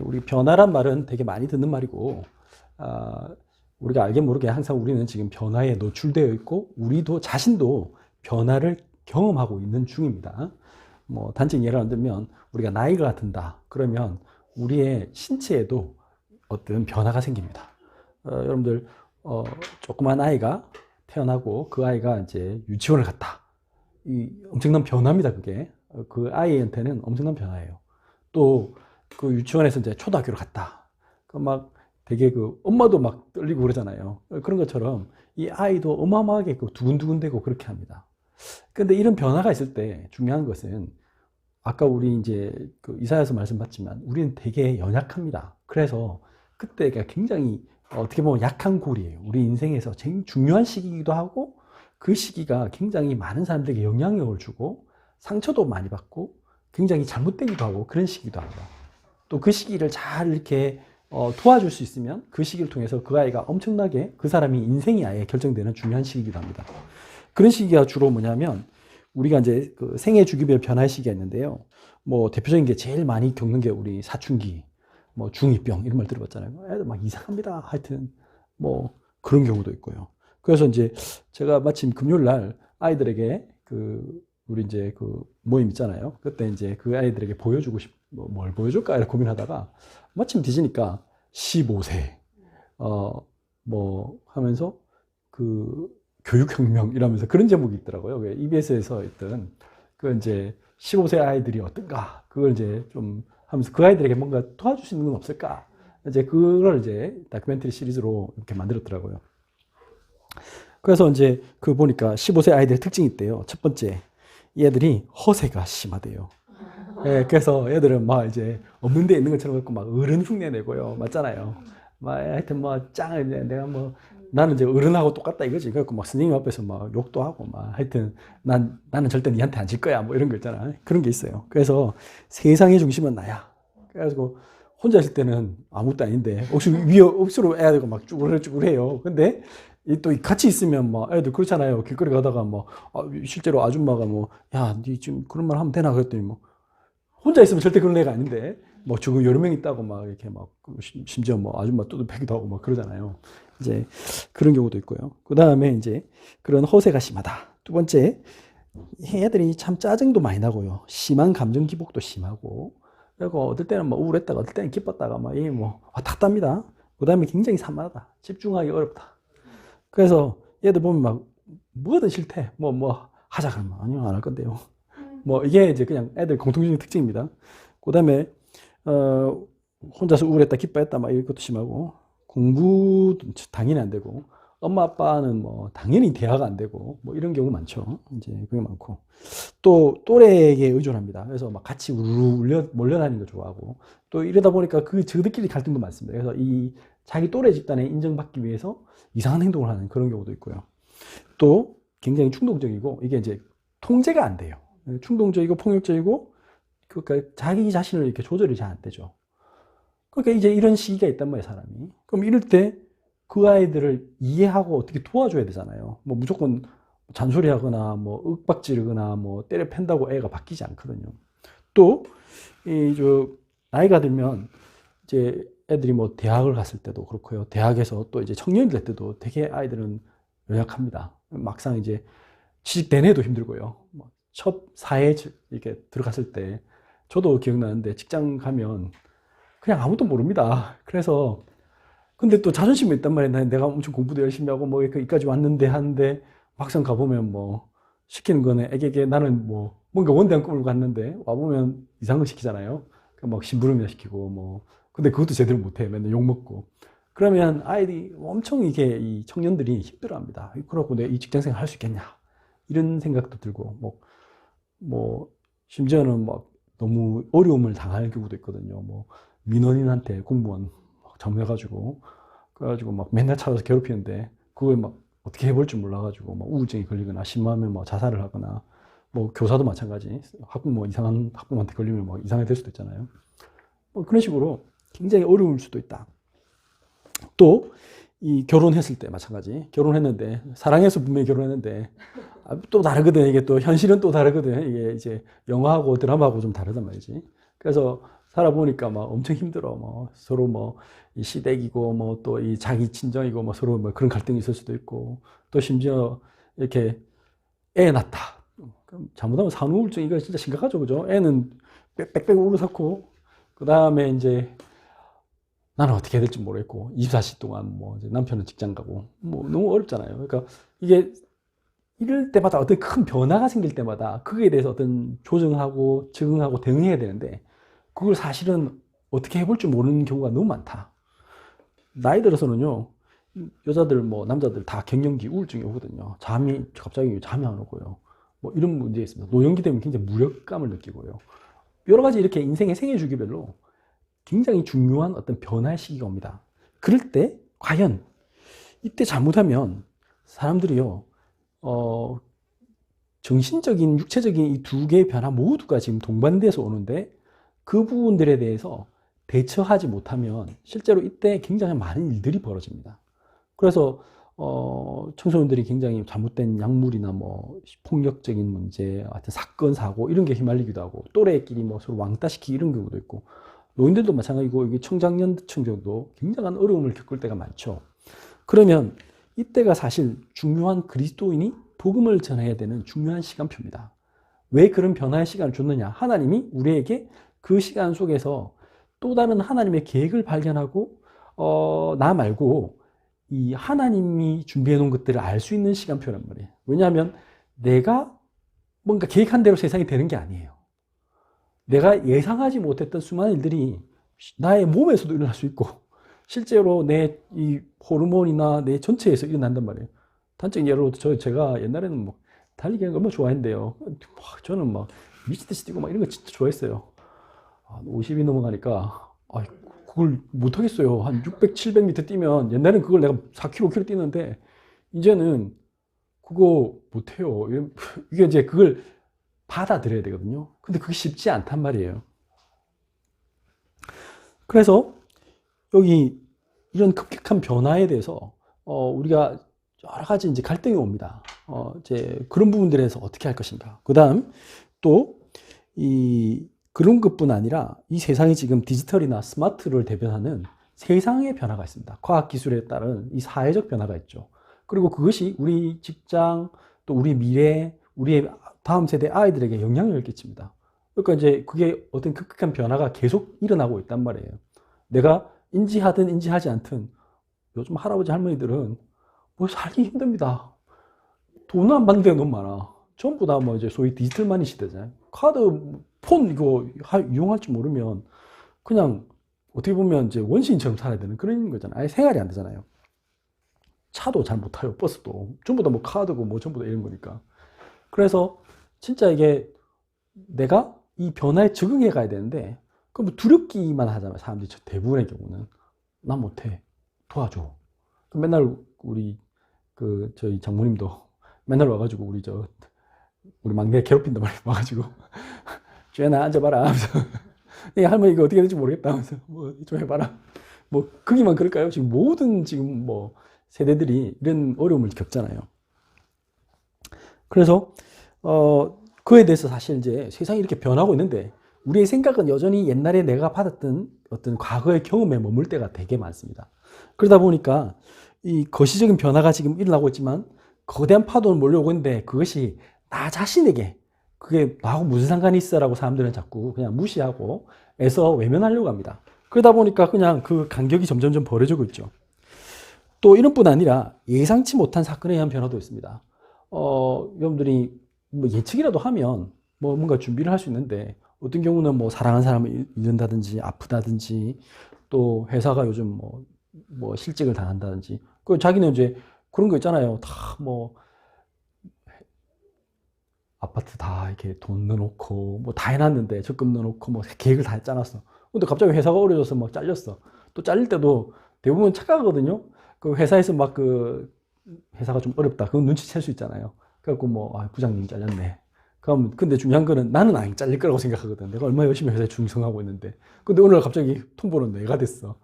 우리 변화란 말은 되게 많이 듣는 말이고, 아, 우리가 알게 모르게 항상 우리는 지금 변화에 노출되어 있고, 우리도 자신도 변화를 경험하고 있는 중입니다. 뭐, 단적 예를 들면, 우리가 나이가 든다. 그러면 우리의 신체에도 어떤 변화가 생깁니다. 여러분들, 조그만 아이가 태어나고 그 아이가 이제 유치원을 갔다. 이 엄청난 변화입니다, 그게. 그 아이한테는 엄청난 변화예요. 또 그 유치원에서 이제 초등학교를 갔다. 그 막 되게 그 엄마도 막 떨리고 그러잖아요. 그런 것처럼 이 아이도 어마어마하게 그 두근두근되고 그렇게 합니다. 근데 이런 변화가 있을 때 중요한 것은 아까 우리 이제 그 이사야서 말씀받지만 우리는 되게 연약합니다. 그래서 그때가 굉장히 어떻게 보면 약한 골이에요. 우리 인생에서 제일 중요한 시기이기도 하고 그 시기가 굉장히 많은 사람들에게 영향력을 주고 상처도 많이 받고 굉장히 잘못되기도 하고 그런 시기도 합니다. 또 그 시기를 잘 이렇게 도와줄 수 있으면 그 시기를 통해서 그 아이가 엄청나게 그 사람이 인생이 아예 결정되는 중요한 시기이기도 합니다. 그런 시기가 주로 뭐냐면 우리가 이제 그 생애 주기별 변화의 시기가 있는데요. 뭐 대표적인 게 제일 많이 겪는 게 우리 사춘기, 뭐 중2병 이런 말 들어봤잖아요. 애들 막 이상합니다. 하여튼 뭐 그런 경우도 있고요. 그래서 이제 제가 마침 금요일 날 아이들에게 그 우리 이제 그 모임 있잖아요. 그때 이제 그 아이들에게 보여주고 뭘 보여줄까 이렇게 고민하다가 마침 뒤지니까 15세 뭐 하면서 그 교육혁명 이라면서 그런 제목이 있더라고요. EBS에서 있던 그 이제 15세 아이들이 어떤가 그걸 이제 좀 하면서 그 아이들에게 뭔가 도와줄 수 있는 건 없을까 이제 그걸 이제 다큐멘터리 시리즈로 이렇게 만들었더라고요. 그래서 이제 그 보니까 15세 아이들의 특징이 있대요. 첫 번째, 얘들이 허세가 심하대요. 예, 그래서 얘들은 막 이제 없는 데 있는 것처럼 갖고 막 어른 흉내 내고요. 맞잖아요. 막 하여튼 뭐 짱을 내가 뭐 나는 이제 어른하고 똑같다 이거지. 그래갖고 막 선생님 앞에서 막 욕도 하고 막 하여튼 나는 절대 니한테 안 질 거야. 뭐 이런 거 있잖아. 그런 게 있어요. 그래서 세상의 중심은 나야. 그래가지고 혼자 있을 때는 아무것도 아닌데 억수로 애야 되고 막 쭈글쭈글해요. 근데 또 같이 있으면 막 애들 그렇잖아요. 길거리 가다가 뭐 실제로 아줌마가 뭐 야, 니 지금 그런 말 하면 되나 그랬더니 뭐 혼자 있으면 절대 그런 애가 아닌데 뭐 지금 여러 명 있다고 막 이렇게 막 심지어 뭐 아줌마 뚜드패기도 하고 막 그러잖아요. 이제 그런 경우도 있고요. 그 다음에 이제 그런 허세가 심하다. 두 번째, 애들이 참 짜증도 많이 나고요. 심한 감정 기복도 심하고, 그리고 어떨 때는 뭐 우울했다가 어떨 때는 기뻤다가 막 이 뭐 왔다 갔다 합니다. 그 다음에 굉장히 산만하다. 집중하기 어렵다. 그래서 얘들 보면 막 뭐든 싫대. 뭐 하자 그러면 아니요 안 할 건데요. 뭐 이게 이제 그냥 애들 공통적인 특징입니다. 그 다음에 혼자서 우울했다 기뻐했다 막 이것도 심하고 공부도 당연히 안 되고 엄마 아빠는 뭐 당연히 대화가 안 되고 뭐 이런 경우 많죠. 이제 그게 많고 또 또래에게 의존합니다. 그래서 막 같이 우르르 몰려다니는 거 좋아하고 또 이러다 보니까 그 저들끼리 갈등도 많습니다. 그래서 이 자기 또래 집단에 인정받기 위해서 이상한 행동을 하는 그런 경우도 있고요. 또 굉장히 충동적이고 이게 이제 통제가 안 돼요. 충동적이고 폭력적이고 그러니까 자기 자신을 이렇게 조절이 잘 안 되죠. 그러니까 이제 이런 시기가 있단 말이에요, 사람이. 그럼 이럴 때 그 아이들을 이해하고 어떻게 도와줘야 되잖아요. 뭐 무조건 잔소리하거나 뭐 윽박지르거나 뭐 때려 팬다고 애가 바뀌지 않거든요. 또 이 저 나이가 들면 이제 애들이 뭐 대학을 갔을 때도 그렇고요. 대학에서 또 이제 청년이 될 때도 되게 아이들은 연약합니다. 막상 이제 취직 대내도 힘들고요. 첫 사회에 이렇게 들어갔을 때 저도 기억나는데 직장 가면 그냥 아무도 모릅니다. 그래서 근데 또 자존심이 있단 말이에요. 내가 엄청 공부도 열심히 하고 뭐 여기까지 왔는데 하는데 막상 가보면 뭐 시키는 거는 애게게 나는 뭐 뭔가 원대한 꿈을 갔는데 와보면 이상한 거 시키잖아요. 막 심부름이나 시키고 뭐 근데 그것도 제대로 못해. 맨날 욕먹고. 그러면 아이들이 엄청 이게 이 청년들이 힘들어합니다. 그러고 내가 이 직장생활 할 수 있겠냐 이런 생각도 들고 뭐 심지어는 막 너무 어려움을 당할 경우도 있거든요. 뭐 민원인한테 공무원 잡혀가지고 그래가지고 막 맨날 찾아서 괴롭히는데 그걸 막 어떻게 해볼 줄 몰라가지고 막 우울증이 걸리거나 심하면 뭐 자살을 하거나 뭐 교사도 마찬가지 학부 뭐 이상한 학부모한테 걸리면 막 이상하게 될 수도 있잖아요. 뭐 그런 식으로 굉장히 어려울 수도 있다. 또 이 결혼했을 때 마찬가지. 결혼했는데 사랑해서 분명히 결혼했는데 또 다르거든. 이게 또 현실은 또 다르거든. 이게 이제 영화하고 드라마하고 좀 다르단 말이지. 그래서 살아보니까 막 엄청 힘들어. 뭐 서로 뭐 이 시댁이고 뭐 또 이 자기 친정이고 뭐 서로 뭐 그런 갈등이 있을 수도 있고 또 심지어 이렇게 애 낳다. 그럼 잘못하면 산후우울증 이거 진짜 심각하죠, 그죠? 애는 빽빽 울어 쌓고 그 다음에 이제 나는 어떻게 해야 될지 모르겠고 24시 동안 뭐 이제 남편은 직장 가고 뭐 너무 어렵잖아요. 그러니까 이게 이럴 때마다 어떤 큰 변화가 생길 때마다 그거에 대해서 어떤 조정하고 적응하고 대응해야 되는데 그걸 사실은 어떻게 해볼 줄 모르는 경우가 너무 많다. 나이 들어서는요, 여자들 뭐 남자들 다 갱년기 우울증이 오거든요. 갑자기 잠이 안 오고요. 뭐 이런 문제 있습니다. 노년기 되면 굉장히 무력감을 느끼고요. 여러 가지 이렇게 인생의 생애 주기별로 굉장히 중요한 어떤 변화의 시기가 옵니다. 그럴 때 과연 이때 잘못하면 사람들이요, 정신적인, 육체적인 이 두 개의 변화 모두가 지금 동반돼서 오는데 그 부분들에 대해서 대처하지 못하면 실제로 이때 굉장히 많은 일들이 벌어집니다. 그래서 청소년들이 굉장히 잘못된 약물이나 뭐 폭력적인 문제, 하여튼 사건, 사고 이런 게 휘말리기도 하고 또래끼리 뭐 서로 왕따시키기 이런 경우도 있고 노인들도 마찬가지고 이게 청장년층들도 굉장한 어려움을 겪을 때가 많죠. 그러면 이때가 사실 중요한 그리스도인이 복음을 전해야 되는 중요한 시간표입니다. 왜 그런 변화의 시간을 줬느냐? 하나님이 우리에게 그 시간 속에서 또 다른 하나님의 계획을 발견하고 나 말고 이 하나님이 준비해 놓은 것들을 알 수 있는 시간표란 말이에요. 왜냐하면 내가 뭔가 계획한 대로 세상이 되는 게 아니에요. 내가 예상하지 못했던 수많은 일들이 나의 몸에서도 일어날 수 있고 실제로 내 이 호르몬이나 내 전체에서 일어난단 말이에요. 단적인 예로 제가 옛날에는 뭐 달리기 하는 거 얼마나 좋아했는데요. 저는 막 미치듯이 뛰고 막 이런 거 진짜 좋아했어요. 50이 넘어가니까 그걸 못하겠어요. 한 600, 700m 뛰면 옛날엔 그걸 내가 4km, 5km 뛰는데 이제는 그거 못해요. 이게 이제 그걸 받아들여야 되거든요. 근데 그게 쉽지 않단 말이에요. 그래서 여기 이런 급격한 변화에 대해서 우리가 여러 가지 이제 갈등이 옵니다. 이제 그런 부분들에서 어떻게 할 것인가. 그 다음 또 그런 것뿐 아니라 이 세상이 지금 디지털이나 스마트를 대변하는 세상의 변화가 있습니다. 과학기술에 따른 이 사회적 변화가 있죠. 그리고 그것이 우리 직장, 또 우리 미래, 우리의 다음 세대 아이들에게 영향을 끼칩니다. 그러니까 이제 그게 어떤 급격한 변화가 계속 일어나고 있단 말이에요. 내가 인지하든 인지하지 않든 요즘 할아버지 할머니들은 뭐 살기 힘듭니다. 돈을 안 받는 데가 너무 많아. 전부 다 뭐 이제 소위 디지털 마니 시대잖아요. 카드, 폰 이거 이용할 줄 모르면 그냥 어떻게 보면 이제 원시인처럼 살아야 되는 그런 거잖아요. 아예 생활이 안 되잖아요. 차도 잘 못 타요. 버스도. 전부 다 뭐 카드고 뭐 전부 다 이런 거니까. 그래서 진짜 이게 내가 이 변화에 적응해 가야 되는데 그럼 두렵기만 하잖아요. 사람들이 대부분의 경우는. 나 못해. 도와줘. 맨날 우리 저희 장모님도 맨날 와가지고 우리 막내 괴롭힌단 말이에요. 와가지고 주연아 앉아봐라 하면서 할머니 이거 어떻게 될지 모르겠다 하면서 뭐 좀 해봐라. 뭐 거기만 그럴까요? 지금 모든 지금 뭐 세대들이 이런 어려움을 겪잖아요. 그래서 그에 대해서 사실 이제 세상이 이렇게 변하고 있는데 우리의 생각은 여전히 옛날에 내가 받았던 어떤 과거의 경험에 머물 때가 되게 많습니다. 그러다 보니까 이 거시적인 변화가 지금 일어나고 있지만 거대한 파도는 몰려오고 있는데 그것이 나 자신에게 그게 나하고 무슨 상관이 있어라고 사람들은 자꾸 그냥 무시하고 애써 외면하려고 합니다. 그러다 보니까 그냥 그 간격이 점점점 벌어지고 있죠. 또 이런 뿐 아니라 예상치 못한 사건에 의한 변화도 있습니다. 여러분들이 뭐 예측이라도 하면 뭐 뭔가 준비를 할 수 있는데 어떤 경우는 뭐 사랑하는 사람을 잃는다든지 아프다든지 또 회사가 요즘 뭐 실직을 당한다든지 그 자기는 이제 그런 거 있잖아요. 다 뭐 아파트 다 이렇게 돈 넣어놓고 뭐 다 해놨는데 적금 넣어놓고 뭐 계획을 다 짜놨어. 근데 갑자기 회사가 어려져서 막 잘렸어. 또 잘릴 때도 대부분 착각하거든요. 그 회사에서 막 회사가 좀 어렵다. 그건 눈치챌 수 있잖아요. 그래갖고 뭐 부장님이 잘렸네. 그럼 근데 중요한 거는 나는 안 잘릴 거라고 생각하거든. 내가 얼마나 열심히 회사에 충성하고 있는데. 근데 오늘 갑자기 통보는 내가 됐어.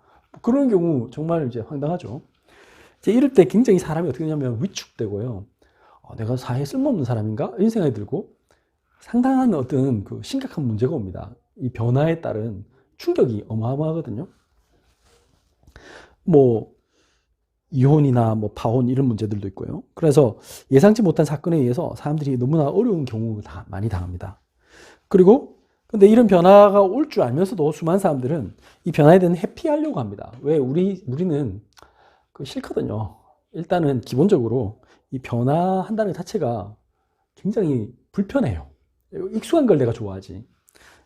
그런 경우 정말 이제 황당하죠. 이제 이럴 때 굉장히 사람이 어떻게 되냐면 위축되고요. 내가 사회에 쓸모없는 사람인가? 이런 생각이 들고 상당한 어떤 심각한 문제가 옵니다. 이 변화에 따른 충격이 어마어마하거든요. 뭐 이혼이나 뭐 파혼 이런 문제들도 있고요. 그래서 예상치 못한 사건에 의해서 사람들이 너무나 어려운 경우가 많이 당합니다. 그리고 근데 이런 변화가 올 줄 알면서도 수많은 사람들은 이 변화에 대한 회피하려고 합니다. 왜 우리는 그 싫거든요. 일단은 기본적으로 이 변화한다는 것 자체가 굉장히 불편해요. 익숙한 걸 내가 좋아하지.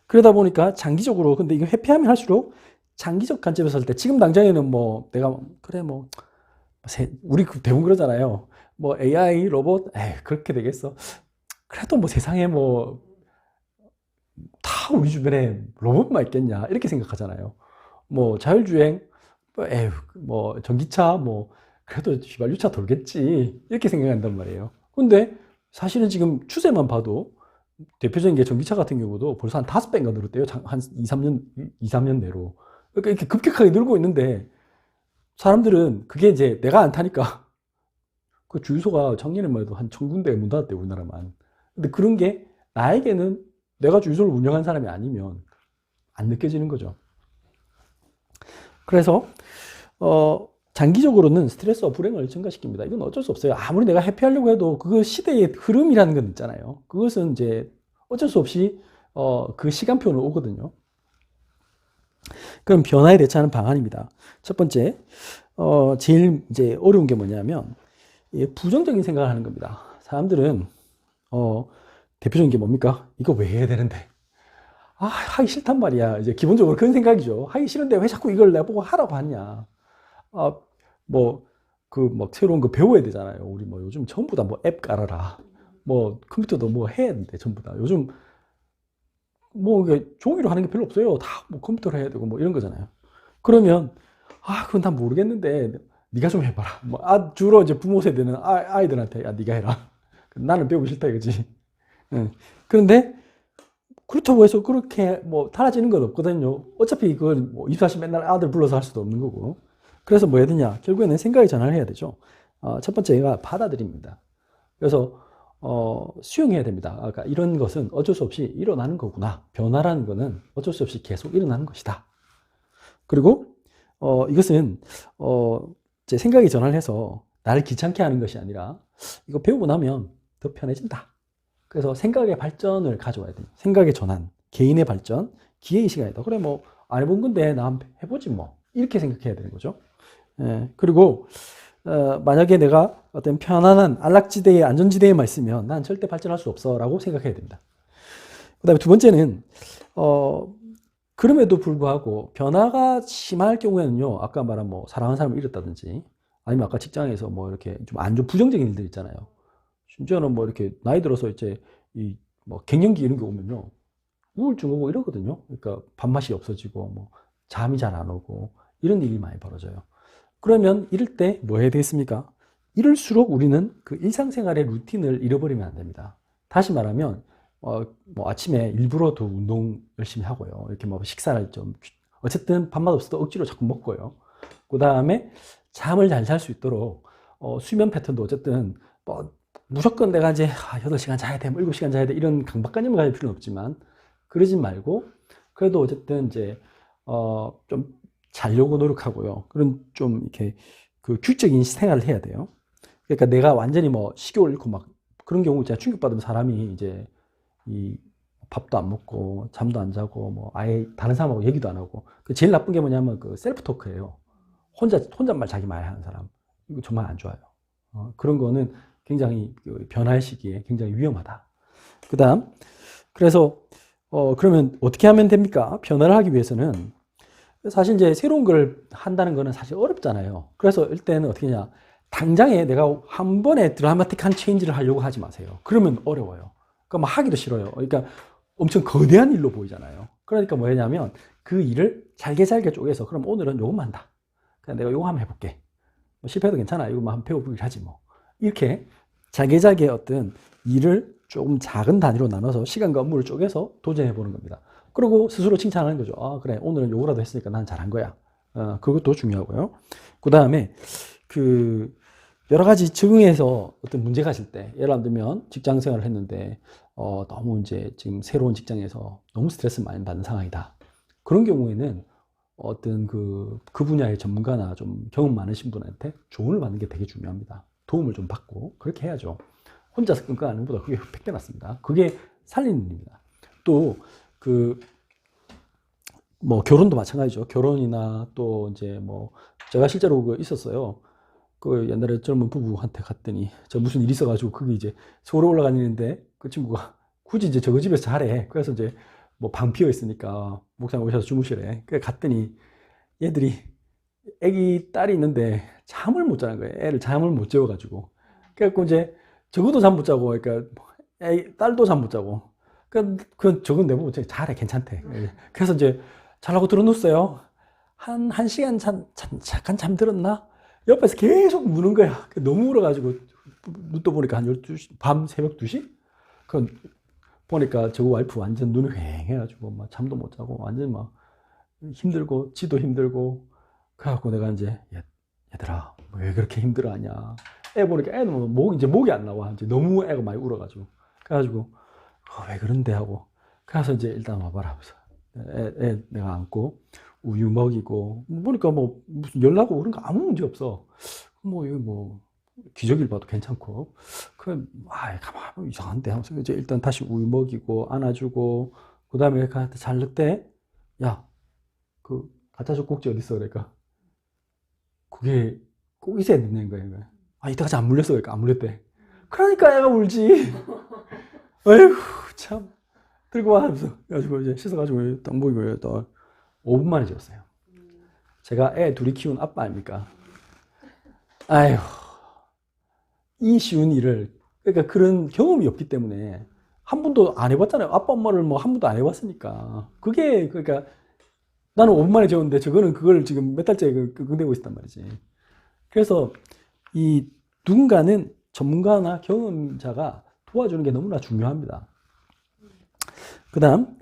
그러다 보니까 장기적으로 근데 이거 회피하면 할수록 장기적 관점에서 볼 때 지금 당장에는 뭐 내가 그래 뭐 우리 대부분 그러잖아요. 뭐 AI 로봇 그렇게 되겠어. 그래도 뭐 세상에 뭐 다 우리 주변에 로봇만 있겠냐 이렇게 생각하잖아요. 뭐 자율주행 뭐 전기차 뭐 그래도 휘발유차 돌겠지 이렇게 생각한단 말이에요. 근데 사실은 지금 추세만 봐도 대표적인 게 전기차 같은 경우도 벌써 한 5배인가 늘었대요. 한 2, 3년 내로. 그러니까 이렇게 급격하게 늘고 있는데 사람들은 그게 이제 내가 안 타니까 그 주유소가 작년에만 해도 한 1,000군데 문 닫았대요, 우리나라만. 근데 그런 게 나에게는 내가 주유소를 운영한 사람이 아니면 안 느껴지는 거죠. 그래서 장기적으로는 스트레스와 불행을 증가시킵니다. 이건 어쩔 수 없어요. 아무리 내가 회피하려고 해도 그 시대의 흐름이라는 건 있잖아요. 그것은 이제 어쩔 수 없이 그 시간표는 오거든요. 그럼 변화에 대처하는 방안입니다. 첫 번째, 제일 이제 어려운 게 뭐냐면 부정적인 생각을 하는 겁니다. 사람들은 대표적인 게 뭡니까? 이거 왜 해야 되는데? 하기 싫단 말이야. 이제 기본적으로 그런 생각이죠. 하기 싫은데 왜 자꾸 이걸 내보고 하라고 하냐? 막 새로운 거 배워야 되잖아요. 우리 뭐 요즘 전부 다 뭐 앱 깔아라. 뭐 컴퓨터도 뭐 해야 되는데 전부 다. 요즘 뭐 종이로 하는 게 별로 없어요. 다 뭐 컴퓨터로 해야 되고 뭐 이런 거잖아요. 그러면 그건 난 모르겠는데 네가 좀 해봐라. 뭐 주로 이제 부모 세대는 아이들한테 네가 해라. 나는 배우기 싫다 이거지. 응. 그런데 그렇다고 해서 그렇게 뭐 달라지는 건 없거든요. 어차피 그걸 뭐 24시간 맨날 아들 불러서 할 수도 없는 거고. 그래서 뭐 해야 되냐? 결국에는 생각의 전환을 해야 되죠. 첫 번째가 받아들입니다. 그래서 수용해야 됩니다. 그러니까 이런 것은 어쩔 수 없이 일어나는 거구나. 변화라는 것은 어쩔 수 없이 계속 일어나는 것이다. 그리고 이것은 제 생각의 전환을 해서 나를 귀찮게 하는 것이 아니라 이거 배우고 나면 더 편해진다. 그래서 생각의 발전을 가져와야 돼요. 생각의 전환, 개인의 발전, 기회의식이 아니다. 그래 뭐 안 해본 건데 나 한번 해보지 뭐 이렇게 생각해야 되는 거죠. 그리고 만약에 내가 어떤 편안한 안락지대의 안전지대에만 있으면 난 절대 발전할 수 없어 라고 생각해야 됩니다. 그 다음에 두 번째는 그럼에도 불구하고 변화가 심할 경우에는요, 아까 말한 뭐 사랑하는 사람을 잃었다든지 아니면 아까 직장에서 뭐 이렇게 좀 안 좋은 부정적인 일들 있잖아요. 심지어는 뭐 이렇게 나이 들어서 이제 이 뭐 갱년기 이런 게 오면요 우울증 오고 이러거든요. 그러니까 밥맛이 없어지고 뭐 잠이 잘 안 오고 이런 일이 많이 벌어져요. 그러면 이럴 때 뭐 해야 되겠습니까? 이럴수록 우리는 그 일상생활의 루틴을 잃어버리면 안 됩니다. 다시 말하면 뭐 아침에 일부러 더 운동 열심히 하고요. 이렇게 뭐 식사를 좀 어쨌든 밥맛 없어도 억지로 자꾸 먹고요. 그 다음에 잠을 잘 잘 수 있도록 수면 패턴도 어쨌든 뭐 무조건 내가 이제 8시간 자야 돼, 뭐 7시간 자야 돼 이런 강박관념을 가질 필요는 없지만 그러지 말고 그래도 어쨌든 이제 좀 자려고 노력하고요. 그런 좀 이렇게 그 규칙적인 생활을 해야 돼요. 그러니까 내가 완전히 뭐 식욕을 잃고 막 그런 경우 있잖아요. 충격받으면 사람이 이제 이 밥도 안 먹고 잠도 안 자고 뭐 아예 다른 사람하고 얘기도 안 하고 그 제일 나쁜 게 뭐냐면 그 셀프 토크예요. 혼잣말 자기 말 하는 사람. 이거 정말 안 좋아요. 그런 거는 굉장히 변화의 시기에 굉장히 위험하다. 그다음 그래서 그러면 어떻게 하면 됩니까? 변화를 하기 위해서는 사실 이제 새로운 걸 한다는 거는 사실 어렵잖아요. 그래서 일단은 어떻게 하냐. 당장에 내가 한 번에 드라마틱한 체인지를 하려고 하지 마세요. 그러면 어려워요. 그러니까 막 하기도 싫어요. 그러니까 엄청 거대한 일로 보이잖아요. 그러니까 뭐냐면 그 일을 잘게 쪼개서 그럼 오늘은 요것만 한다. 그냥 내가 요거 한번 해볼게. 뭐 실패해도 괜찮아. 이거만 한번 배워보길 하지 뭐. 이렇게 잘게 어떤 일을 조금 작은 단위로 나눠서 시간과 업무를 쪼개서 도전해보는 겁니다. 그리고 스스로 칭찬하는 거죠. 그래 오늘은 요거라도 했으니까 난 잘한 거야. 그것도 중요하고요. 그 다음에 그 여러 가지 적응해서 어떤 문제가 있을 때 예를 들면 직장 생활을 했는데 너무 이제 지금 새로운 직장에서 너무 스트레스 많이 받는 상황이다. 그런 경우에는 어떤 그 분야의 전문가나 좀 경험 많으신 분한테 조언을 받는 게 되게 중요합니다. 도움을 좀 받고 그렇게 해야죠. 혼자서 끙끙 앓는 것보다 그게 100배 낫습니다. 그게 살리는 일입니다. 또 그 뭐 결혼도 마찬가지죠. 결혼이나 또 이제 뭐 제가 실제로 그 있었어요. 그 옛날에 젊은 부부한테 갔더니 저 무슨 일이 있어가지고 거기 이제 서울에 올라가는데 그 친구가 굳이 이제 저거 집에서 자래. 그래서 이제 뭐 방 비어 있으니까 목사님 오셔서 주무시래. 그래 갔더니 얘들이 애기 딸이 있는데 잠을 못 자는 거예요. 애를 잠을 못 재워가지고. 그래갖고 이제 저것도 잠 못 자고, 그러니까 딸도 잠 못 자고. 그 저건 내보고 잘해, 괜찮대. 그래서 이제 잘하고 들어놓았어요. 한 시간 잠깐 잠들었나? 옆에서 계속 무는 거야. 너무 울어가지고 눈 떠 보니까 한 12시, 새벽 2시? 그 보니까 저거 와이프 완전 눈이 휑해가지고 막 잠도 못 자고 완전 막 힘들고 지도 힘들고. 그래갖고 내가 이제 얘들아 왜 그렇게 힘들어하냐. 애 보니까 애는 이제 목이 안 나와. 이제 너무 애가 많이 울어가지고. 그래가지고 왜 그런데 하고. 그래서 이제 일단 와봐라 하면서 애 내가 안고 우유 먹이고 보니까 뭐 무슨 열나고 그런 거 아무 문제 없어. 뭐 이거 뭐 기저귀를 봐도 괜찮고. 가만 이상한데 하면서 이제 일단 다시 우유 먹이고 안아주고 그다음에 걔한테 잘 늑대. 야, 그 가짜 젖꼭지 어디 있어? 그러니까 그게 꼭 있어야 된다는 거예요. 이때까지 안 물렸어. 그러니까 안 물렸대. 그러니까 애가 울지. 아이고 참. 들고 와 하면서 그래가지고 이제 씻어가지고 딱 먹이고 또 5분 만에 재웠어요. 제가 애 둘이 키운 아빠 아닙니까? 아휴, 이 쉬운 일을, 그러니까 그런 경험이 없기 때문에 한 번도 안 해봤잖아요. 아빠 엄마를 뭐 한 번도 안 해봤으니까. 그게 그러니까 나는 5분 만에 재웠는데 저거는 그걸 지금 몇 달째 끙끙대고 있단 말이지. 그래서 이 누군가는 전문가나 경험자가 도와주는 게 너무나 중요합니다. 그 다음,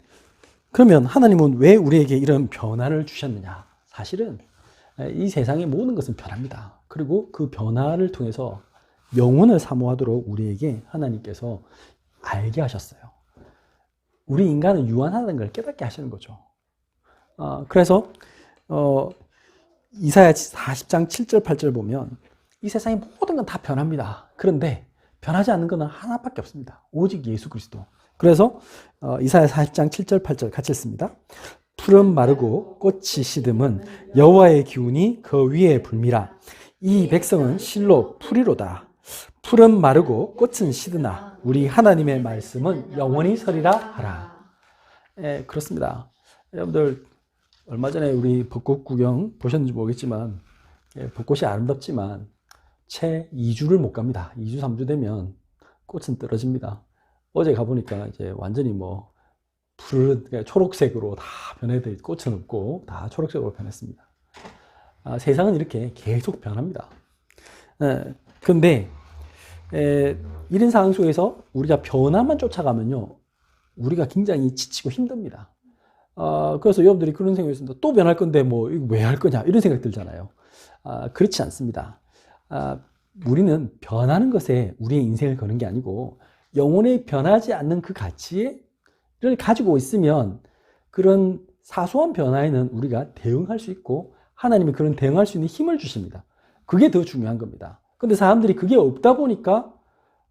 그러면 하나님은 왜 우리에게 이런 변화를 주셨느냐? 사실은 이 세상의 모든 것은 변합니다. 그리고 그 변화를 통해서 영혼을 사모하도록 우리에게 하나님께서 알게 하셨어요. 우리 인간은 유한하다는 걸 깨닫게 하시는 거죠. 그래서 이사야 40장 7절 8절 보면 이 세상의 모든 건 다 변합니다. 그런데 변하지 않는 것은 하나밖에 없습니다. 오직 예수 그리스도. 그래서 이사야 40장 7절 8절 같이 읽습니다. 풀은 마르고 꽃이 시듬은 여호와의 기운이 그 위에 불미라. 이 백성은 실로 풀이로다. 풀은 마르고 꽃은 시드나 우리 하나님의 말씀은 영원히 서리라 하라. 그렇습니다. 여러분들 얼마 전에 우리 벚꽃 구경 보셨는지 모르겠지만 벚꽃이 아름답지만 채 2주를 못 갑니다. 2주 3주 되면 꽃은 떨어집니다. 어제 가보니까 이제 완전히 뭐 푸른 초록색으로 다 변해돼. 꽃은 없고 다 초록색으로 변했습니다. 세상은 이렇게 계속 변합니다. 근데 이런 상황 속에서 우리가 변화만 쫓아가면요 우리가 굉장히 지치고 힘듭니다. 그래서 여러분들이 그런 생각이 있습니다. 또 변할 건데 뭐 이거 왜 할 거냐 이런 생각 들잖아요. 그렇지 않습니다. 우리는 변하는 것에 우리의 인생을 거는 게 아니고 영혼이 변하지 않는 그 가치를 가지고 있으면 그런 사소한 변화에는 우리가 대응할 수 있고 하나님이 그런 대응할 수 있는 힘을 주십니다. 그게 더 중요한 겁니다. 근데 사람들이 그게 없다 보니까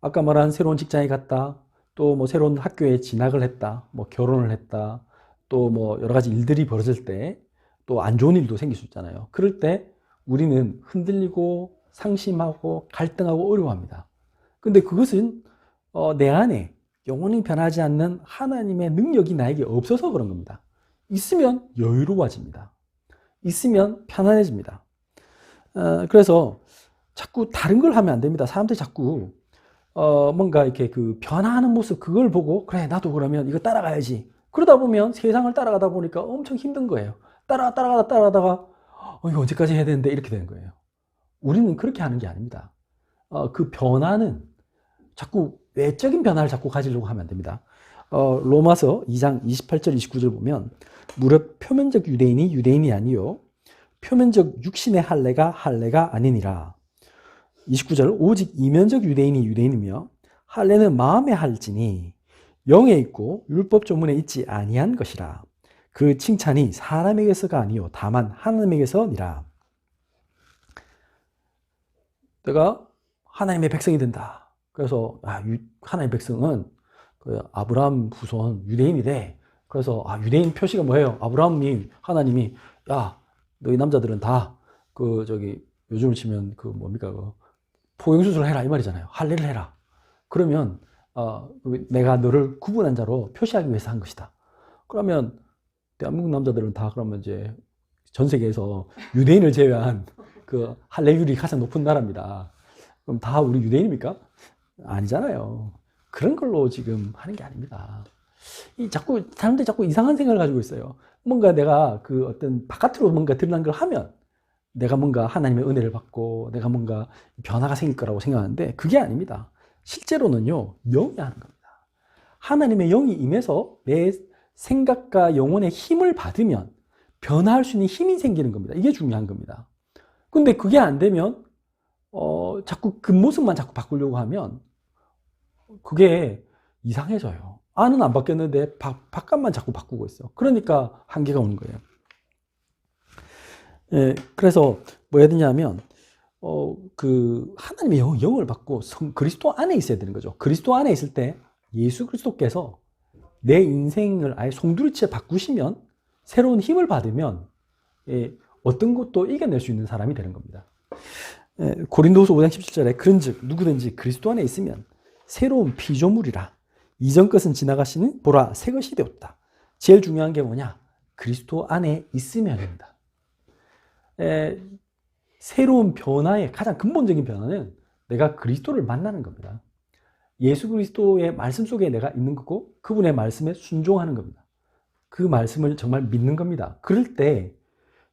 아까 말한 새로운 직장에 갔다, 또 뭐 새로운 학교에 진학을 했다, 뭐 결혼을 했다, 또 뭐 여러 가지 일들이 벌어질 때 또 안 좋은 일도 생길 수 있잖아요. 그럴 때 우리는 흔들리고 상심하고 갈등하고 어려워합니다. 근데 그것은 내 안에 영원히 변하지 않는 하나님의 능력이 나에게 없어서 그런 겁니다. 있으면 여유로워집니다. 있으면 편안해집니다. 그래서 자꾸 다른 걸 하면 안 됩니다. 사람들이 자꾸 뭔가 이렇게 그 변화하는 모습 그걸 보고 그래 나도 그러면 이거 따라가야지. 그러다 보면 세상을 따라가다 보니까 엄청 힘든 거예요. 따라가다가 이거 언제까지 해야 되는데 이렇게 되는 거예요. 우리는 그렇게 하는 게 아닙니다. 그 변화는 자꾸 외적인 변화를 자꾸 가지려고 하면 안 됩니다. 로마서 2장 28절 29절 보면 무릇 표면적 유대인이 유대인이 아니요 표면적 육신의 할례가 아니니라. 29절 오직 이면적 유대인이 유대인이며 할례는 마음에 할지니 영에 있고 율법 조문에 있지 아니한 것이라. 그 칭찬이 사람에게서가 아니요 다만 하나님에게서니라. 내가 하나님의 백성이 된다. 그래서 하나님의 백성은 그 아브라함 후손 유대인이래. 그래서 유대인 표시가 뭐예요? 아브라함이 하나님이 야 너희 남자들은 다 그 저기 요즘을 치면 그 뭡니까 그 포용수술을 해라 이 말이잖아요. 할례를 해라. 그러면 내가 너를 구분한 자로 표시하기 위해서 한 것이다. 그러면 대한민국 남자들은 다 그러면 이제 전 세계에서 유대인을 제외한 그 할례율이 가장 높은 나라입니다. 그럼 다 우리 유대인입니까? 아니잖아요. 그런 걸로 지금 하는 게 아닙니다. 사람들이 자꾸 이상한 생각을 가지고 있어요. 뭔가 내가 그 어떤 바깥으로 뭔가 드러난 걸 하면 내가 뭔가 하나님의 은혜를 받고 내가 뭔가 변화가 생길 거라고 생각하는데 그게 아닙니다. 실제로는요, 영이 하는 겁니다. 하나님의 영이 임해서 내 생각과 영혼의 힘을 받으면 변화할 수 있는 힘이 생기는 겁니다. 이게 중요한 겁니다. 근데 그게 안 되면 자꾸 그 모습만 자꾸 바꾸려고 하면 그게 이상해져요. 안은 안 바뀌었는데 바깥만 자꾸 바꾸고 있어. 그러니까 한계가 오는 거예요. 예, 그래서 뭐 해야 되냐면 그 하나님의 영을 받고 그리스도 안에 있어야 되는 거죠. 그리스도 안에 있을 때 예수 그리스도께서 내 인생을 아예 송두리째 바꾸시면 새로운 힘을 받으면 어떤 것도 이겨낼 수 있는 사람이 되는 겁니다. 고린도후서 5장 17절에 그런즉 누구든지 그리스도 안에 있으면 새로운 피조물이라 이전 것은 지나가시니 보라 새 것이 되었다. 제일 중요한 게 뭐냐? 그리스도 안에 있으면입니다. 새로운 변화의 가장 근본적인 변화는 내가 그리스도를 만나는 겁니다. 예수 그리스도의 말씀 속에 내가 있는 거고 그분의 말씀에 순종하는 겁니다. 그 말씀을 정말 믿는 겁니다. 그럴 때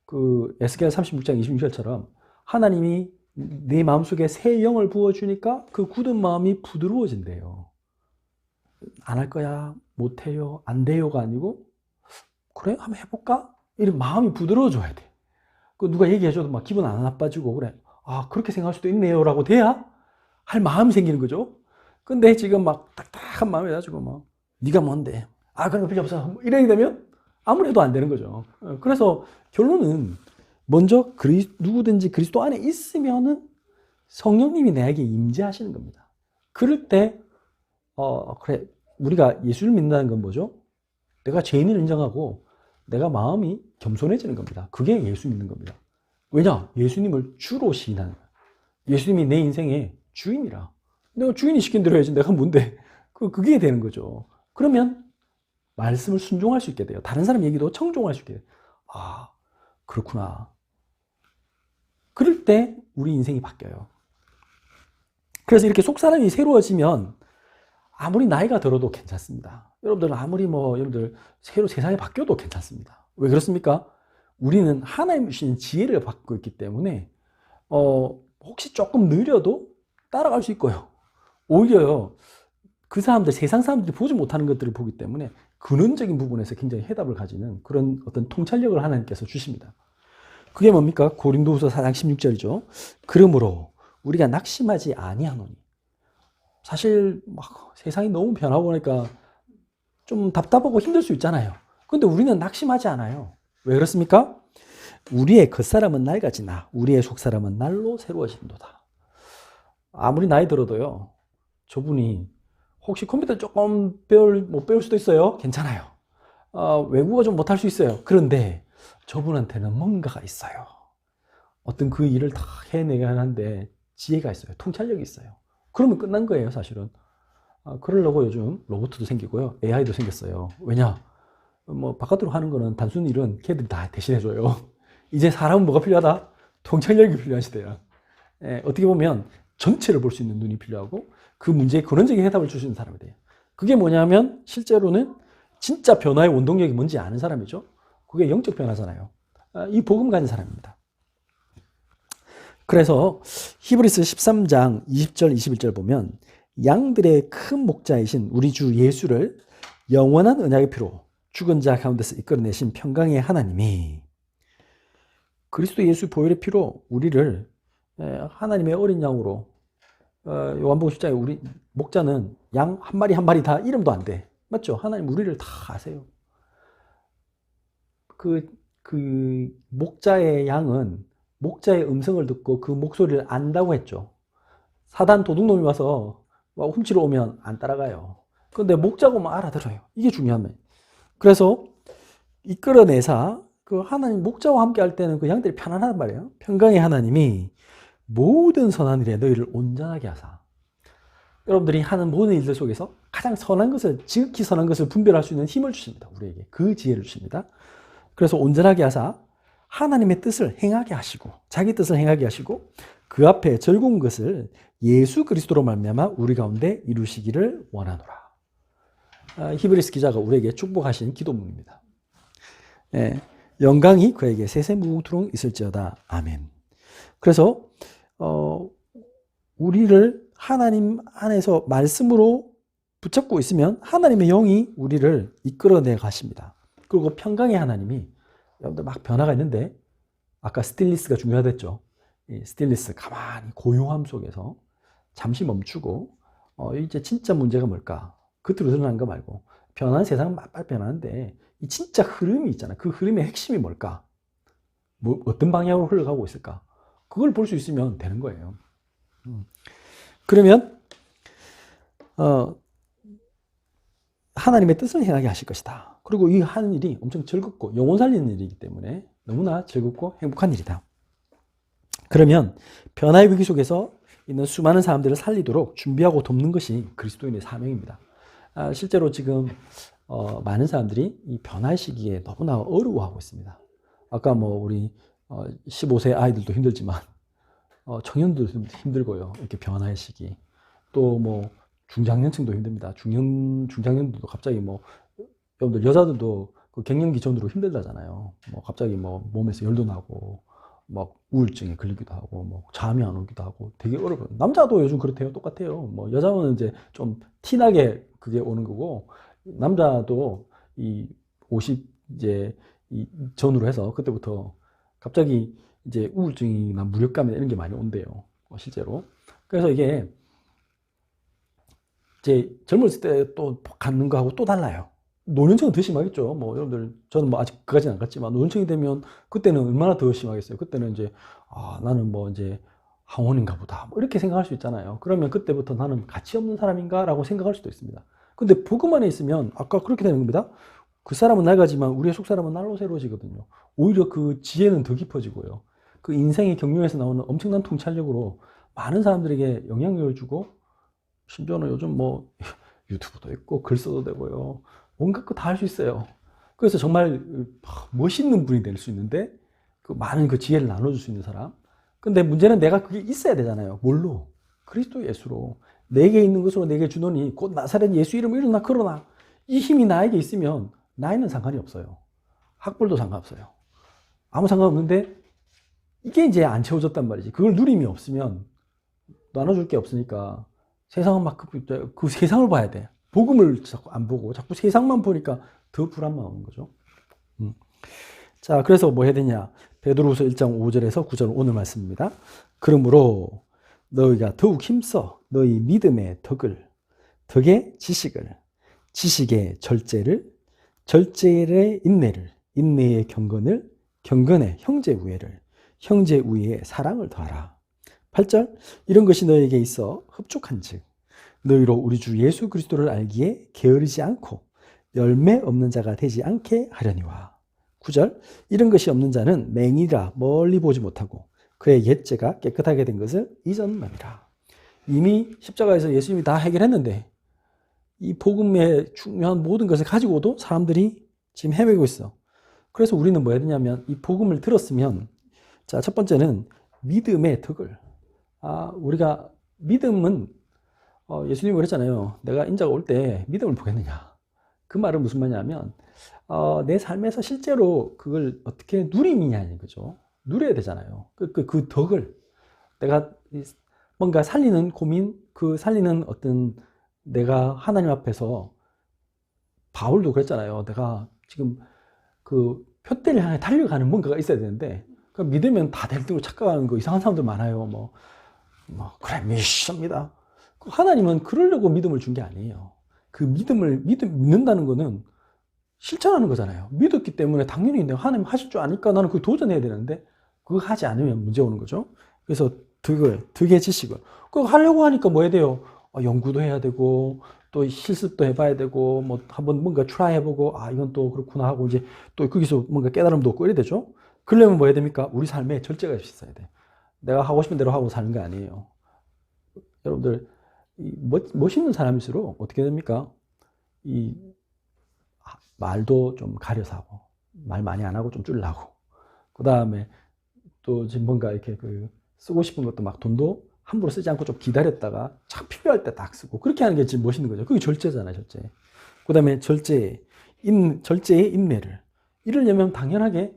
그 에스겔 36장 26절처럼 하나님이 내 마음속에 새 영을 부어주니까 그 굳은 마음이 부드러워진대요. 안 할 거야, 못 해요, 안 돼요가 아니고 그래? 한번 해볼까? 이런 마음이 부드러워져야 돼. 그 누가 얘기해줘도 막 기분 안 나빠지고 그래. 그렇게 생각할 수도 있네요 라고 돼야 할 마음이 생기는 거죠. 근데 지금 막 딱딱한 마음이 가지고 막 네가 뭔데? 그런 거 필요 없어. 이렇게 되면 아무리 해도 안 되는 거죠. 그래서 결론은 먼저 누구든지 그리스도 안에 있으면은 성령님이 내게 임재하시는 겁니다. 그럴 때 그래 우리가 예수를 믿는다는 건 뭐죠? 내가 죄인을 인정하고 내가 마음이 겸손해지는 겁니다. 그게 예수 믿는 겁니다. 왜냐? 예수님을 주로 시인하는 거예요. 예수님이 내 인생의 주인이라. 내가 주인이 시킨 대로 해야지 내가 뭔데? 그게 되는 거죠. 그러면 말씀을 순종할 수 있게 돼요. 다른 사람 얘기도 청종할 수 있게 돼요. 그렇구나. 그럴 때 우리 인생이 바뀌어요. 그래서 이렇게 속사람이 새로워지면 아무리 나이가 들어도 괜찮습니다. 여러분들 아무리 여러분들 새로 세상이 바뀌어도 괜찮습니다. 왜 그렇습니까? 우리는 하나님 주신 지혜를 받고 있기 때문에 혹시 조금 느려도 따라갈 수 있고요. 오히려요. 그 사람들, 세상 사람들이 보지 못하는 것들을 보기 때문에 근원적인 부분에서 굉장히 해답을 가지는 그런 어떤 통찰력을 하나님께서 주십니다. 그게 뭡니까? 고린도후서 4장 16절이죠. 그러므로 우리가 낙심하지 아니하노니. 사실 막 세상이 너무 변하고 그러니까 좀 답답하고 힘들 수 있잖아요. 근데 우리는 낙심하지 않아요. 왜 그렇습니까? 우리의 겉사람은 낡아지나 우리의 속사람은 날로 새로워진도다. 아무리 나이 들어도요. 저분이 혹시 컴퓨터 조금 못 배울 수도 있어요. 괜찮아요. 외국어 좀 못할 수 있어요. 그런데 저분한테는 뭔가가 있어요. 어떤 그 일을 다 해내야 하는데 지혜가 있어요. 통찰력이 있어요. 그러면 끝난 거예요, 사실은. 그러려고 요즘 로봇도 생기고요. AI도 생겼어요. 왜냐? 바깥으로 하는 거는 단순 일은 걔들이 다 대신해줘요. 이제 사람은 뭐가 필요하다? 통찰력이 필요한 시대야. 어떻게 보면 전체를 볼 수 있는 눈이 필요하고 그 문제에 근원적인 해답을 줄 수 있는 사람이 돼요. 그게 뭐냐면 실제로는 진짜 변화의 원동력이 뭔지 아는 사람이죠. 그게 영적 변화잖아요. 이 복음 가진 사람입니다. 그래서 히브리서 13장 20절 21절 보면 양들의 큰 목자이신 우리 주 예수를 영원한 언약의 피로 죽은 자 가운데서 이끌어내신 평강의 하나님이 그리스도 예수 보혈의 피로 우리를 하나님의 어린 양으로 요한복음 10장에 우리 목자는 양 한 마리 한 마리 다 이름도 안 돼. 맞죠? 하나님 우리를 다 아세요. 그 목자의 양은 목자의 음성을 듣고 그 목소리를 안다고 했죠. 사단 도둑놈이 와서 훔치러 오면 안 따라가요. 근데 목자고 뭐 알아들어요. 이게 중요한 거예요. 그래서 이끌어내사 그 하나님 목자와 함께 할 때는 그 양들이 편안하단 말이에요. 평강의 하나님이 모든 선한 일에 너희를 온전하게 하사. 여러분들이 하는 모든 일들 속에서 가장 선한 것을, 지극히 선한 것을 분별할 수 있는 힘을 주십니다. 우리에게 그 지혜를 주십니다. 그래서 온전하게 하사 하나님의 뜻을 행하게 하시고, 자기 뜻을 행하게 하시고, 그 앞에 즐거운 것을 예수 그리스도로 말미암아 우리 가운데 이루시기를 원하노라. 히브리스 기자가 우리에게 축복하신 기도문입니다. 예, 영광이 그에게 세세무궁토록 있을지어다. 아멘. 그래서 우리를 하나님 안에서 말씀으로 붙잡고 있으면 하나님의 영이 우리를 이끌어내 가십니다. 그리고 평강의 하나님이, 여러분들 막 변화가 있는데 아까 스틸리스가 중요하댔죠. 이 스틸리스, 가만히 고요함 속에서 잠시 멈추고 이제 진짜 문제가 뭘까? 겉으로 드러난 거 말고 변하는 세상은 빨리 변하는데 이 진짜 흐름이 있잖아. 그 흐름의 핵심이 뭘까? 어떤 방향으로 흘러가고 있을까? 그걸 볼 수 있으면 되는 거예요. 그러면 하나님의 뜻을 행하게 하실 것이다. 그리고 이 하는 일이 엄청 즐겁고 영혼 살리는 일이기 때문에 너무나 즐겁고 행복한 일이다. 그러면 변화의 위기 속에서 있는 수많은 사람들을 살리도록 준비하고 돕는 것이 그리스도인의 사명입니다. 실제로 지금 많은 사람들이 이 변화의 시기에 너무나 어려워하고 있습니다. 아까 뭐 우리 15세 아이들도 힘들지만 청년들도 힘들고요. 이렇게 변화의 시기. 또 뭐 중장년층도 힘듭니다. 중장년들도 갑자기 뭐 여러분들 여자들도 그 갱년기 전으로 힘들다잖아요. 뭐 갑자기 뭐 몸에서 열도 나고 막 우울증에 걸리기도 하고 뭐 잠이 안 오기도 하고 되게 어려워요. 남자도 요즘 그렇대요. 똑같아요. 뭐 여자는 이제 좀 티나게 그게 오는 거고, 남자도 이 50 이제 이 전후로 해서 그때부터 갑자기 이제 우울증이나 무력감이나 이런 게 많이 온대요. 실제로. 그래서 이게 이제 젊었을 때 또 갖는 거하고 또 달라요. 노년층은 더 심하겠죠. 뭐 여러분들, 저는 뭐 아직 그까지는 안 갔지만 노년층이 되면 그때는 얼마나 더 심하겠어요. 그때는 이제 나는 뭐 이제 항원인가 보다, 뭐 이렇게 생각할 수 있잖아요. 그러면 그때부터 나는 가치 없는 사람인가라고 생각할 수도 있습니다. 근데 복음 안에 있으면 아까 그렇게 되는 겁니다. 그 사람은 낡아지만 우리의 속 사람은 날로 새로워지거든요. 오히려 그 지혜는 더 깊어지고요. 그 인생의 경륜에서 나오는 엄청난 통찰력으로 많은 사람들에게 영향력을 주고, 심지어는 요즘 뭐 유튜브도 있고 글 써도 되고요. 온갖 거 다 할 수 있어요. 그래서 정말 멋있는 분이 될 수 있는데, 그 많은 그 지혜를 나눠줄 수 있는 사람. 근데 문제는 내가 그게 있어야 되잖아요. 뭘로? 그리스도 예수로. 내게 있는 것으로 내게 주노니 곧 나사렛 예수 이름으로 일어나 걸어라. 이 힘이 나에게 있으면 나이는 상관이 없어요. 학벌도 상관없어요. 아무 상관없는데 이게 이제 안 채워졌단 말이지. 그걸 누림이 없으면 나눠줄 게 없으니까 세상은 막 그 세상을 봐야 돼. 복음을 자꾸 안 보고 자꾸 세상만 보니까 더 불안만 오는 거죠. 자, 그래서 뭐 해야 되냐? 베드로후서 1장 5절에서 9절 오늘 말씀입니다. 그러므로 너희가 더욱 힘써 너희 믿음의 덕의 지식을, 지식의 절제를, 절제의 인내를, 인내의 경건을, 경건의 형제 우애를, 형제 우애의 사랑을 더하라. 8절, 이런 것이 너에게 있어 흡족한즉 너희로 우리 주 예수 그리스도를 알기에 게으르지 않고 열매 없는 자가 되지 않게 하려니와. 9절, 이런 것이 없는 자는 맹인이라 멀리 보지 못하고 그의 옛죄가 깨끗하게 된 것을 잊었느니라. 이미 십자가에서 예수님이 다 해결했는데 이 복음의 중요한 모든 것을 가지고도 사람들이 지금 헤매고 있어. 그래서 우리는 뭐 해야 되냐면, 이 복음을 들었으면, 자, 첫 번째는 믿음의 덕을. 우리가 믿음은 예수님이 그랬잖아요. 내가 인자가 올 때 믿음을 보겠느냐. 그 말은 무슨 말이냐면 내 삶에서 실제로 그걸 어떻게 누리느냐는 거죠. 누려야 되잖아요. 그 덕을 내가 뭔가 살리는 고민, 그 살리는 어떤, 내가 하나님 앞에서, 바울도 그랬잖아요. 내가 지금 그 표대를 향해 달려가는 뭔가가 있어야 되는데, 그 믿으면 다 될 등으로 착각하는 거 이상한 사람들 많아요. 그래 믿습니다. 하나님은 그러려고 믿음을 준 게 아니에요. 그 믿는다는 거는 실천하는 거잖아요. 믿었기 때문에 당연히 내가 하나님 하실 줄 아니까 나는 그거 도전해야 되는데 그거 하지 않으면 문제 오는 거죠. 그래서 득의 지식을 그거 하려고 하니까 뭐 해야 돼요? 연구도 해야 되고 또 실습도 해봐야 되고 뭐 한번 뭔가 트라이 해보고 이건 또 그렇구나 하고 이제 또 거기서 뭔가 깨달음도 얻고 이래야 되죠. 그러려면 뭐 해야 됩니까? 우리 삶에 절제가 있어야 돼. 내가 하고 싶은 대로 하고 사는 게 아니에요. 여러분들 멋있는 사람일수록 어떻게 됩니까? 이 말도 좀 가려서 하고 말 많이 안 하고 좀 줄라고 그 다음에 또 지금 뭔가 이렇게 쓰고 싶은 것도 막 돈도 함부로 쓰지 않고 좀 기다렸다가 참 필요할 때 딱 쓰고 그렇게 하는 게 지금 멋있는 거죠. 그게 절제잖아요, 절제. 그 다음에 절제의 인내를 이러려면 당연하게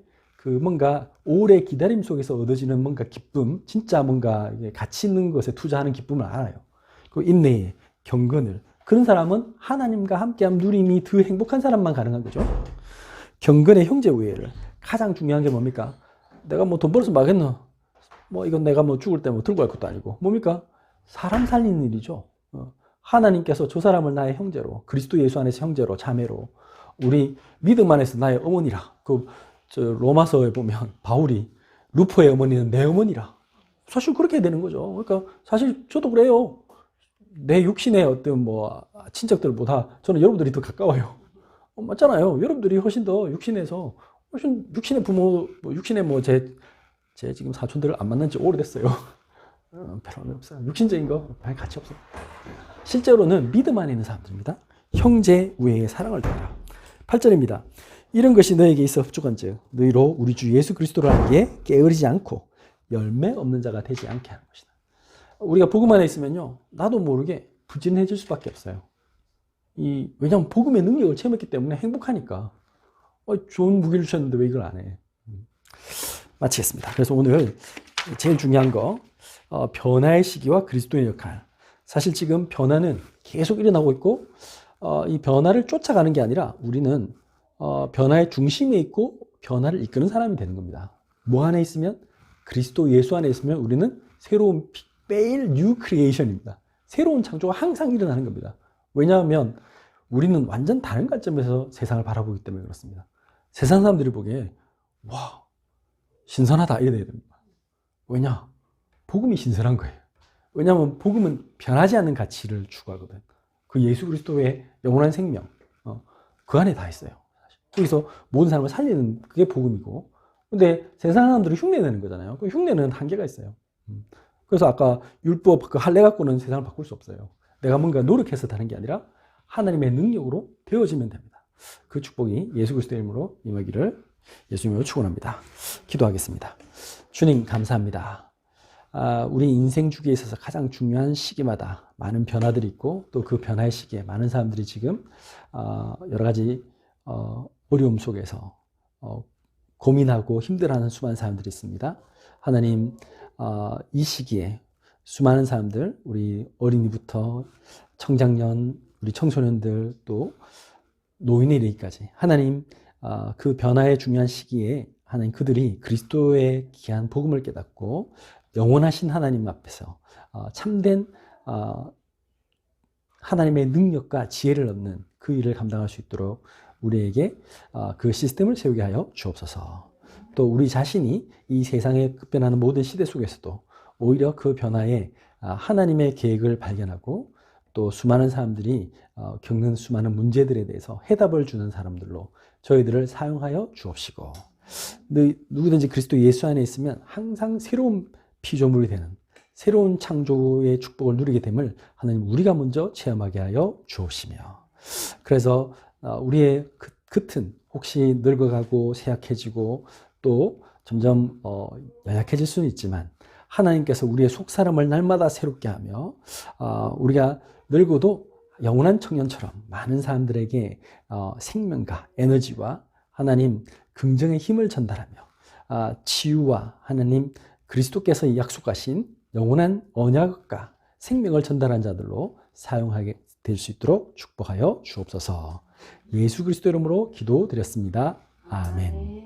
뭔가 오래 기다림 속에서 얻어지는 뭔가 기쁨, 진짜 뭔가 가치 있는 것에 투자하는 기쁨을 알아요. 그 인내의 경건을. 그런 사람은 하나님과 함께하면 누림이 더 행복한 사람만 가능한 거죠. 경건의 형제 우애를. 가장 중요한 게 뭡니까? 내가 뭐 돈 벌어서 막겠노? 이건 내가 죽을 때 들고 갈 것도 아니고. 뭡니까? 사람 살리는 일이죠. 하나님께서 저 사람을 나의 형제로, 그리스도 예수 안에서 형제로, 자매로, 우리 믿음 안에서 나의 어머니라. 로마서에 보면 바울이 루포의 어머니는 내 어머니라. 사실 그렇게 되는 거죠. 그러니까 사실 저도 그래요. 내 육신의 어떤 친척들보다 저는 여러분들이 더 가까워요. 맞잖아요. 여러분들이 훨씬 더 육신의 부모, 육신의 제 지금 사촌들을 안 만난 지 오래됐어요. 별로 없어요. 육신적인 거 별 가치 없어요. 실제로는 믿음 안에 있는 사람들입니다. 형제 우애의 사랑을 더하라. 8절입니다. 이런 것이 너에게 있어 흡족한즉 너희로 우리 주 예수 그리스도를 알기에 게으르지 않고 열매 없는 자가 되지 않게 하는 것이다. 우리가 복음 안에 있으면요, 나도 모르게 부진해질 수밖에 없어요. 왜냐하면 복음의 능력을 체험했기 때문에 행복하니까. 좋은 무기를 주셨는데 왜 이걸 안 해? 마치겠습니다. 그래서 오늘 제일 중요한 거, 변화의 시기와 그리스도의 역할. 사실 지금 변화는 계속 일어나고 있고, 이 변화를 쫓아가는 게 아니라 우리는 변화의 중심에 있고 변화를 이끄는 사람이 되는 겁니다. 뭐 안에 있으면? 그리스도 예수 안에 있으면 우리는 새로운 매일 뉴 크리에이션입니다. 새로운 창조가 항상 일어나는 겁니다. 왜냐하면 우리는 완전 다른 관점에서 세상을 바라보기 때문에 그렇습니다. 세상 사람들이 보기에 와, 신선하다 이래야 됩니다. 왜냐? 복음이 신선한 거예요. 왜냐하면 복음은 변하지 않는 가치를 추구하거든. 그 예수 그리스도의 영원한 생명, 그 안에 다 있어요. 거기서 모든 사람을 살리는 그게 복음이고, 근데 세상 사람들은 흉내내는 거잖아요. 그 흉내는 한계가 있어요. 그래서 아까 율법 그 할례 갖고는 세상을 바꿀 수 없어요. 내가 뭔가 노력해서 다는 게 아니라 하나님의 능력으로 되어지면 됩니다. 그 축복이 예수 그리스도의 이름으로 임하기를 예수님으로 축원합니다. 기도하겠습니다. 주님 감사합니다. 우리 인생 주기에 있어서 가장 중요한 시기마다 많은 변화들이 있고 또 그 변화의 시기에 많은 사람들이 지금 여러 가지 어려움 속에서 고민하고 힘들어하는 수많은 사람들이 있습니다. 하나님, 이 시기에 수많은 사람들, 우리 어린이부터 청장년, 우리 청소년들 또 노인에 이르기까지 하나님, 그 변화의 중요한 시기에 하나님 그들이 그리스도의 귀한 복음을 깨닫고 영원하신 하나님 앞에서 참된 하나님의 능력과 지혜를 얻는 그 일을 감당할 수 있도록 우리에게 그 시스템을 세우게 하여 주옵소서. 또 우리 자신이 이 세상에 급변하는 모든 시대 속에서도 오히려 그 변화에 하나님의 계획을 발견하고 또 수많은 사람들이 겪는 수많은 문제들에 대해서 해답을 주는 사람들로 저희들을 사용하여 주옵시고, 누구든지 그리스도 예수 안에 있으면 항상 새로운 피조물이 되는 새로운 창조의 축복을 누리게 됨을 하나님 우리가 먼저 체험하게 하여 주옵시며, 그래서 우리의 겉은 혹시 늙어가고 쇠약해지고 또 점점 연약해질 수는 있지만 하나님께서 우리의 속사람을 날마다 새롭게 하며 우리가 늙어도 영원한 청년처럼 많은 사람들에게 생명과 에너지와 하나님 긍정의 힘을 전달하며 치유와 하나님 그리스도께서 약속하신 영원한 언약과 생명을 전달한 자들로 사용하게 될 수 있도록 축복하여 주옵소서. 예수 그리스도 이름으로 기도드렸습니다. 아멘.